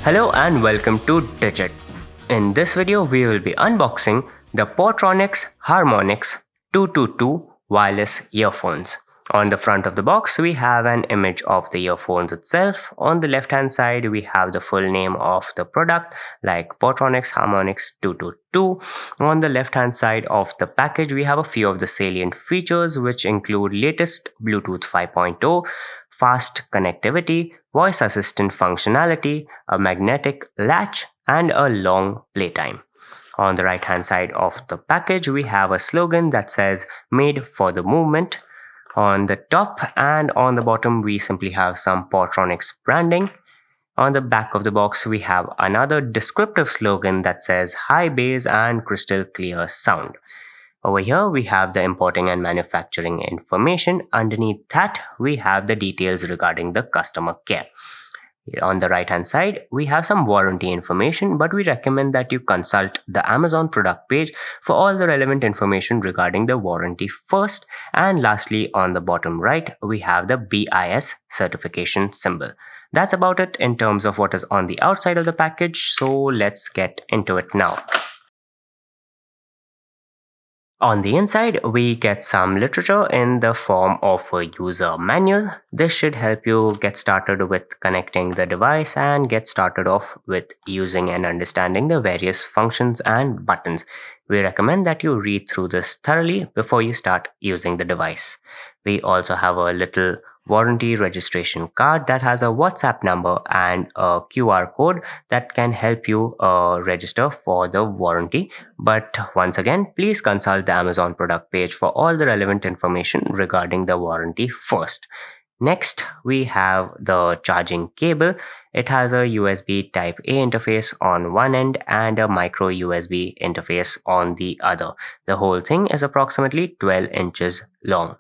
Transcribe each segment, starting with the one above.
Hello and welcome to Digit. In this video, we will be unboxing the Portronics Harmonics 222 wireless earphones. On the front of the box, we have an image of the earphones itself. On the left hand side, we have the full name of the product like Portronics Harmonics 222. On the left hand side of the package, we have a few of the salient features which include latest Bluetooth 5.0, fast connectivity, voice assistant functionality, a magnetic latch, and a long playtime. On the right hand side of the package, we have a slogan that says "Made for the Movement." On the top and on the bottom, we simply have some Portronics branding. On the back of the box, we have another descriptive slogan that says "High bass and crystal clear sound." Over here, we have the importing and manufacturing information. Underneath that, we have the details regarding the customer care. On the right hand side, we have some warranty information, but we recommend that you consult the Amazon product page for all the relevant information regarding the warranty first. And lastly, on the bottom right, we have the BIS certification symbol. That's about it in terms of what is on the outside of the package. So let's get into it now. On the inside, we get some literature in the form of a user manual. This should help you get started with connecting the device and get started off with using and understanding the various functions and buttons. We recommend that you read through this thoroughly before you start using the device. We also have a little warranty registration card that has a WhatsApp number and a QR code that can help you register for the warranty. But once again, please consult the Amazon product page for all the relevant information regarding the warranty first. Next, we have the charging cable. It has a USB Type-A interface on one end and a micro USB interface on the other. The whole thing is approximately 12 inches long.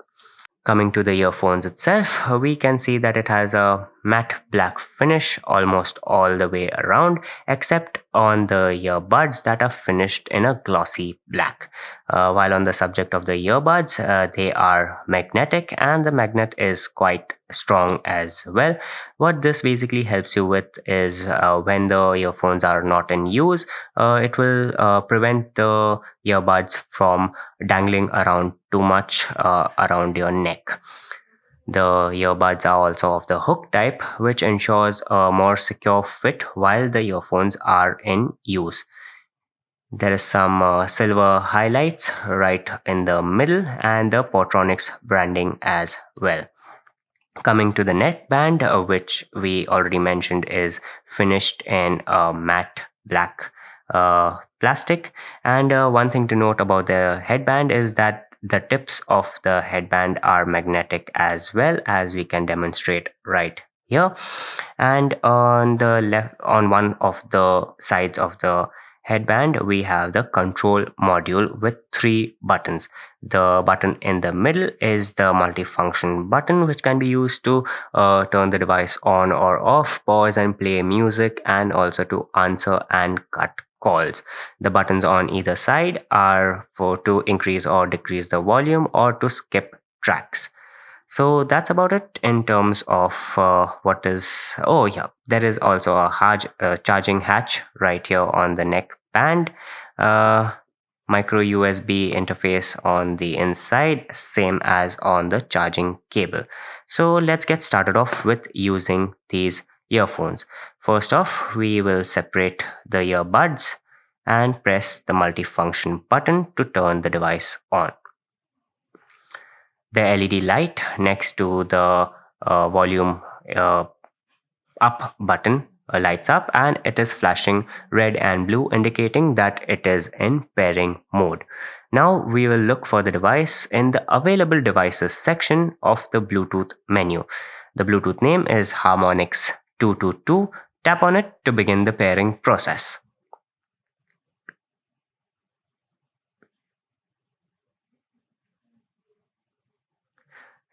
Coming to the earphones itself, we can see that it has a matte black finish almost all the way around, except on the earbuds that are finished in a glossy black. While on the subject of the earbuds, they are magnetic and the magnet is quite strong as well. What this basically helps you with is when the earphones are not in use, it will prevent the earbuds from dangling around too much around your neck. The earbuds are also of the hook type, which ensures a more secure fit while the earphones are in use. There is some silver highlights right in the middle and the Portronics branding as well. Coming to the neckband, which we already mentioned is finished in a matte black plastic. And one thing to note about the headband is that the tips of the headband are magnetic as well, as we can demonstrate right here. And on the left, on one of the sides of the headband, we have the control module with 3 buttons. The button in the middle is the multifunction button, which can be used to turn the device on or off, pause and play music, and also to answer and cut calls. The buttons on either side are to increase or decrease the volume or to skip tracks. So that's about it in terms of what is... Oh yeah, there is also a charging hatch right here on the neck band. Micro USB interface on the inside, same as on the charging cable. So let's get started off with using these earphones. First off, we will separate the earbuds and press the multifunction button to turn the device on. The LED light next to the volume up button lights up and it is flashing red and blue, indicating that it is in pairing mode. Now we will look for the device in the available devices section of the Bluetooth menu. The Bluetooth name is Harmonics 222. Tap on it to begin the pairing process.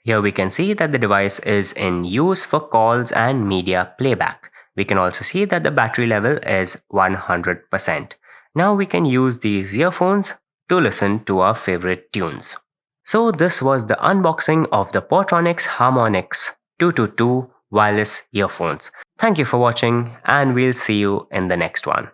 Here we can see that the device is in use for calls and media playback. We can also see that the battery level is 100%. Now we can use these earphones to listen to our favorite tunes. So this was the unboxing of the Portronics Harmonics 222 wireless earphones. Thank you for watching, and we'll see you in the next one.